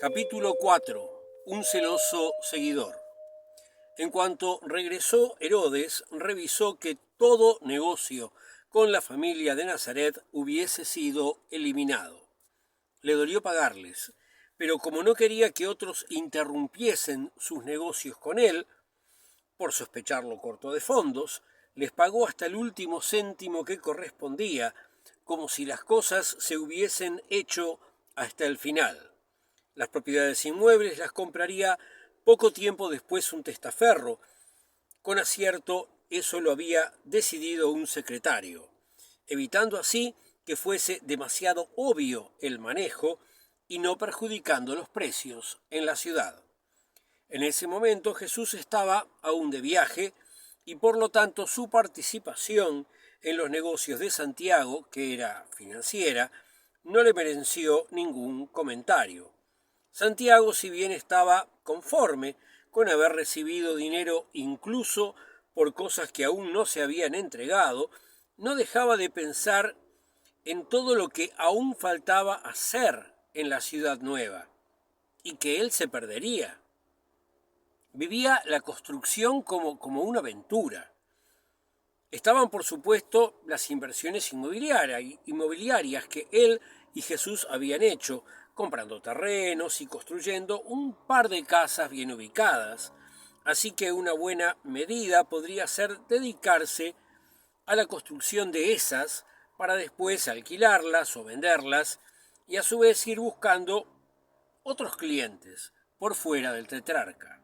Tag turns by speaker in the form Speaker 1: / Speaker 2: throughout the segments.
Speaker 1: Capítulo 4. Un celoso seguidor. En cuanto regresó Herodes, revisó que todo negocio con la familia de Nazaret hubiese sido eliminado. Le dolió pagarles, pero como no quería que otros interrumpiesen sus negocios con él, por sospecharlo corto de fondos, les pagó hasta el último céntimo que correspondía, como si las cosas se hubiesen hecho hasta el final. Las propiedades inmuebles las compraría poco tiempo después un testaferro. Con acierto, eso lo había decidido un secretario, evitando así que fuese demasiado obvio el manejo y no perjudicando los precios en la ciudad. En ese momento Jesús estaba aún de viaje y por lo tanto su participación en los negocios de Santiago, que era financiera, no le mereció ningún comentario. Santiago, si bien estaba conforme con haber recibido dinero incluso por cosas que aún no se habían entregado, no dejaba de pensar en todo lo que aún faltaba hacer en la ciudad nueva y que él se perdería. Vivía la construcción como una aventura. Estaban, por supuesto, las inversiones inmobiliarias que él y Jesús habían hecho, comprando terrenos y construyendo un par de casas bien ubicadas. Así que una buena medida podría ser dedicarse a la construcción de esas para después alquilarlas o venderlas y a su vez ir buscando otros clientes por fuera del tetrarca.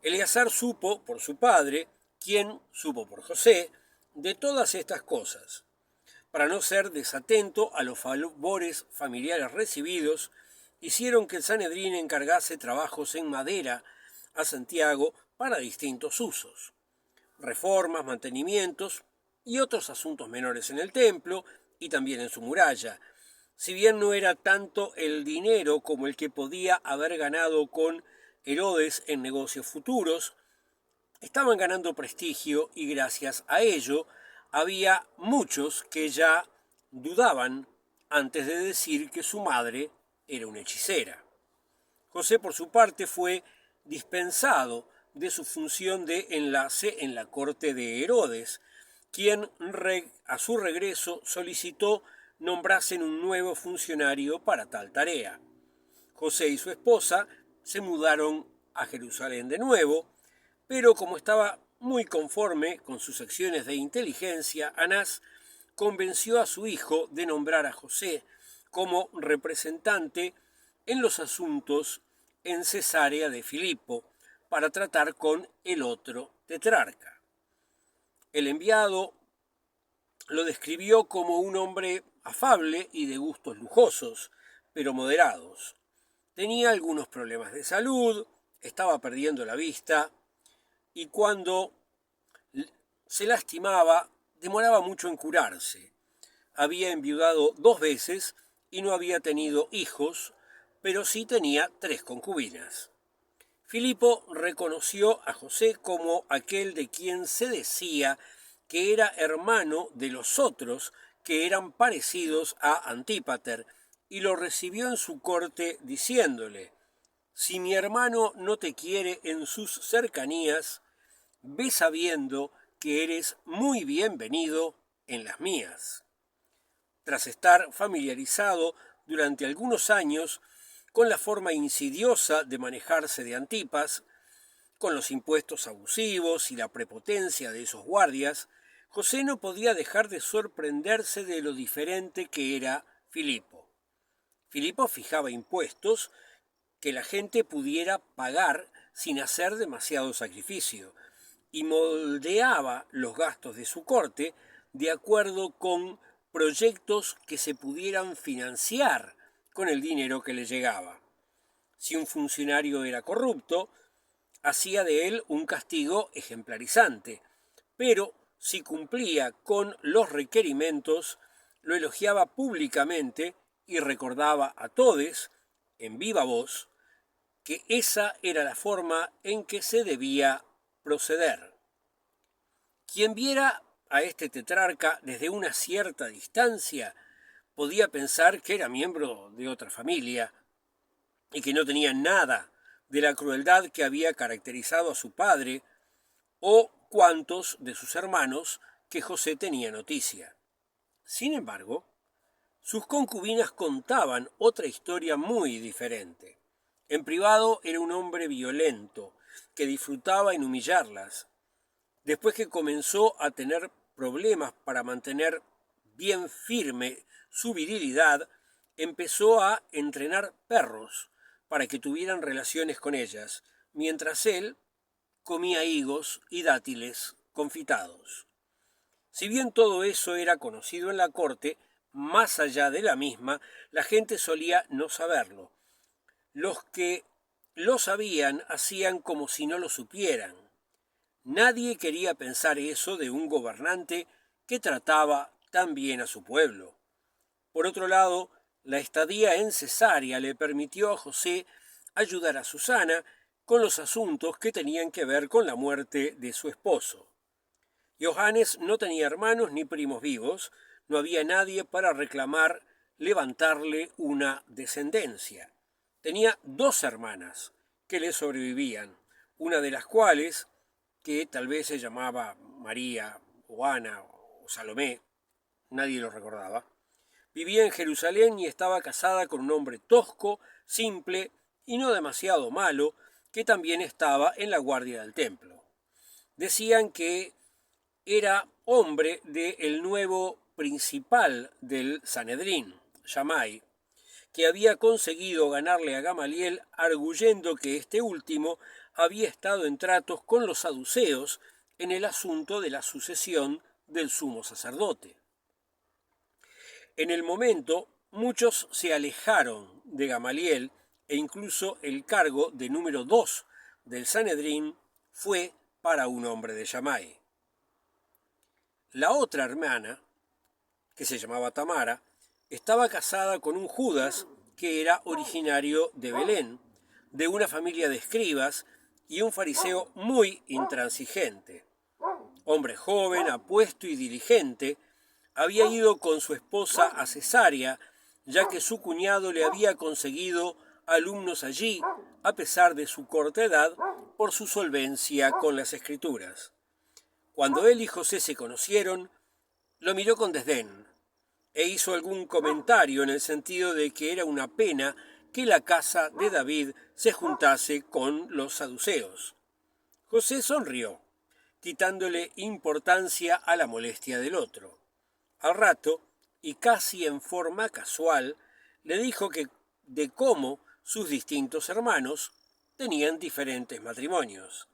Speaker 1: Eleazar supo por su padre, quien supo por José, de todas estas cosas. Para no ser desatento a los favores familiares recibidos, hicieron que el Sanedrín encargase trabajos en madera a Santiago para distintos usos, reformas, mantenimientos y otros asuntos menores en el templo y también en su muralla. Si bien no era tanto el dinero como el que podía haber ganado con Herodes en negocios futuros, estaban ganando prestigio y gracias a ello había muchos que ya dudaban antes de decir que su madre era una hechicera. José, por su parte, fue dispensado de su función de enlace en la corte de Herodes, quien a su regreso solicitó nombrasen un nuevo funcionario para tal tarea. José y su esposa se mudaron a Jerusalén de nuevo, pero como estaba muy conforme con sus acciones de inteligencia, Anás convenció a su hijo de nombrar a José como representante en los asuntos en Cesarea de Filipo para tratar con el otro tetrarca. El enviado lo describió como un hombre afable y de gustos lujosos, pero moderados. Tenía algunos problemas de salud, estaba perdiendo la vista y cuando se lastimaba demoraba mucho en curarse. Había enviudado 2 veces y no había tenido hijos, pero sí tenía 3 concubinas. Filipo reconoció a José como aquel de quien se decía que era hermano de los otros que eran parecidos a Antípater, y lo recibió en su corte diciéndole: «Si mi hermano no te quiere en sus cercanías, ve sabiendo que eres muy bienvenido en las mías». Tras estar familiarizado durante algunos años con la forma insidiosa de manejarse de Antipas, con los impuestos abusivos y la prepotencia de esos guardias, José no podía dejar de sorprenderse de lo diferente que era Filipo. Filipo fijaba impuestos que la gente pudiera pagar sin hacer demasiado sacrificio, y moldeaba los gastos de su corte de acuerdo con proyectos que se pudieran financiar con el dinero que le llegaba. Si un funcionario era corrupto, hacía de él un castigo ejemplarizante, pero si cumplía con los requerimientos, lo elogiaba públicamente y recordaba a todos, en viva voz, que esa era la forma en que se debía proceder. Quien viera a este tetrarca desde una cierta distancia podía pensar que era miembro de otra familia, y que no tenía nada de la crueldad que había caracterizado a su padre o cuantos de sus hermanos que José tenía noticia. Sin embargo, sus concubinas contaban otra historia muy diferente. En privado era un hombre violento, que disfrutaba en humillarlas. Después que comenzó a tener problemas para mantener bien firme su virilidad, empezó a entrenar perros para que tuvieran relaciones con ellas, mientras él comía higos y dátiles confitados. Si bien todo eso era conocido en la corte, más allá de la misma, la gente solía no saberlo. Los que lo sabían hacían como si no lo supieran. Nadie quería pensar eso de un gobernante que trataba tan bien a su pueblo. Por otro lado, la estadía en Cesarea le permitió a José ayudar a Susana con los asuntos que tenían que ver con la muerte de su esposo. Johannes no tenía hermanos ni primos vivos, no había nadie para reclamar levantarle una descendencia. Tenía 2 hermanas que le sobrevivían, una de las cuales, que tal vez se llamaba María o Ana o Salomé, nadie lo recordaba, vivía en Jerusalén y estaba casada con un hombre tosco, simple y no demasiado malo, que también estaba en la guardia del templo. Decían que era hombre del nuevo principal del Sanedrín, Shammai, que había conseguido ganarle a Gamaliel arguyendo que este último había estado en tratos con los saduceos en el asunto de la sucesión del sumo sacerdote. En el momento, muchos se alejaron de Gamaliel e incluso el cargo de número 2 del Sanedrín fue para un hombre de Shammai. La otra hermana, que se llamaba Tamara, estaba casada con un Judas que era originario de Belén, de una familia de escribas y un fariseo muy intransigente. Hombre joven, apuesto y diligente, había ido con su esposa a Cesarea, ya que su cuñado le había conseguido alumnos allí, a pesar de su corta edad, por su solvencia con las escrituras. Cuando él y José se conocieron, lo miró con desdén e hizo algún comentario en el sentido de que era una pena que la casa de David se juntase con los saduceos. José sonrió, quitándole importancia a la molestia del otro. Al rato, y casi en forma casual, le dijo que de cómo sus distintos hermanos tenían diferentes matrimonios,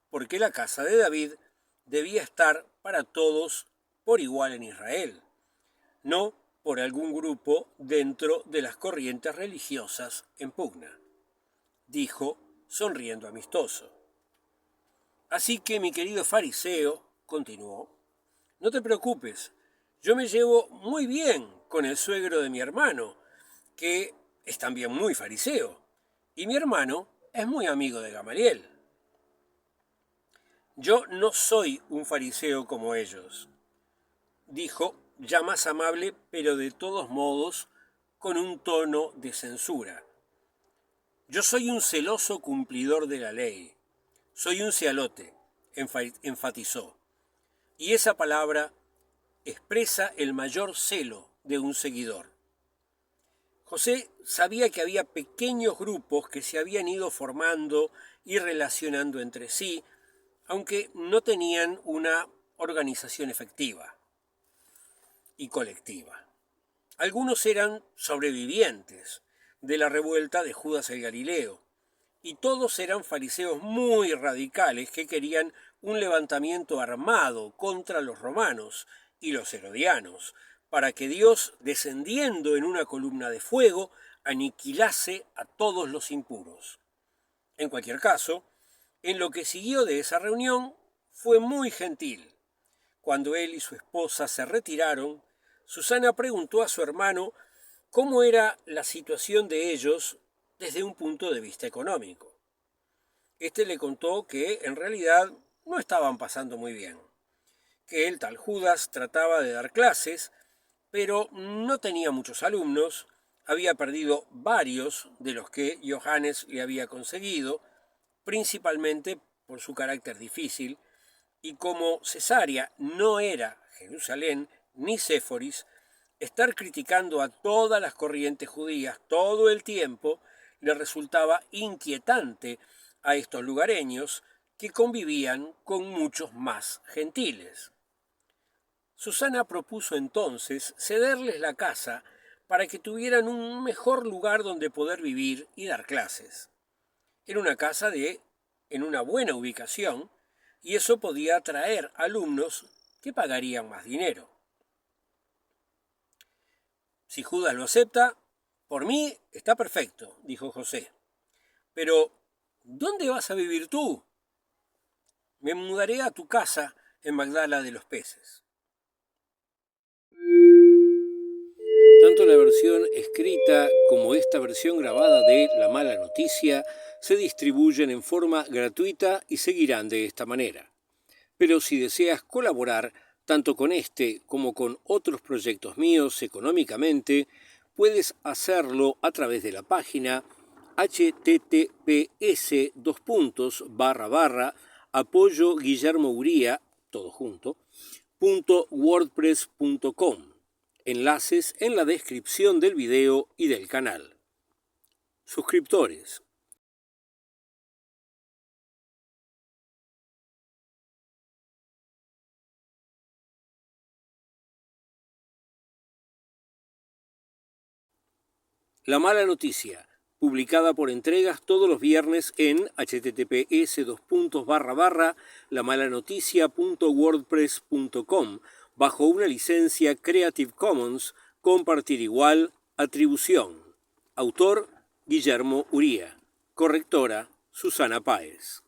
Speaker 1: porque la casa de David debía estar para todos por igual en Israel, no por algún grupo dentro de las corrientes religiosas en pugna, dijo sonriendo amistoso. Así que, mi querido fariseo, continuó, no te preocupes, yo me llevo muy bien con el suegro de mi hermano, que es también muy fariseo, y mi hermano es muy amigo de Gamaliel. Yo no soy un fariseo como ellos, dijo, ya más amable, pero de todos modos con un tono de censura. Yo soy un celoso cumplidor de la ley. Soy un cealote, enfatizó. Y esa palabra expresa el mayor celo de un seguidor. José sabía que había pequeños grupos que se habían ido formando y relacionando entre sí, aunque no tenían una organización efectiva y colectiva. Algunos eran sobrevivientes de la revuelta de Judas el Galileo, y todos eran fariseos muy radicales que querían un levantamiento armado contra los romanos y los herodianos, para que Dios, descendiendo en una columna de fuego, aniquilase a todos los impuros. En cualquier caso, en lo que siguió de esa reunión fue muy gentil. Cuando él y su esposa se retiraron, Susana preguntó a su hermano cómo era la situación de ellos desde un punto de vista económico. Este le contó que en realidad no estaban pasando muy bien, que el tal Judas trataba de dar clases, pero no tenía muchos alumnos, había perdido varios de los que Johannes le había conseguido, principalmente por su carácter difícil, y como Cesarea no era Jerusalén ni Séforis, estar criticando a todas las corrientes judías todo el tiempo le resultaba inquietante a estos lugareños que convivían con muchos más gentiles. Susana propuso entonces cederles la casa para que tuvieran un mejor lugar donde poder vivir y dar clases. Era una casa en una buena ubicación, y eso podía atraer alumnos que pagarían más dinero. Si Judas lo acepta, por mí está perfecto, dijo José. Pero, ¿dónde vas a vivir tú? Me mudaré a tu casa en Magdala de los Peces. Tanto la versión escrita como esta versión grabada de La Mala Noticia se distribuyen en forma gratuita y seguirán de esta manera. Pero si deseas colaborar tanto con este como con otros proyectos míos económicamente, puedes hacerlo a través de la página https://apoyo Guillermo Uría, todo junto, .wordpress.com. Enlaces en la descripción del video y del canal. Suscriptores. La Mala Noticia, publicada por entregas todos los viernes en https://lamalanoticia.wordpress.com bajo una licencia Creative Commons, compartir igual, atribución. Autor, Guillermo Uría. Correctora, Susana Páez.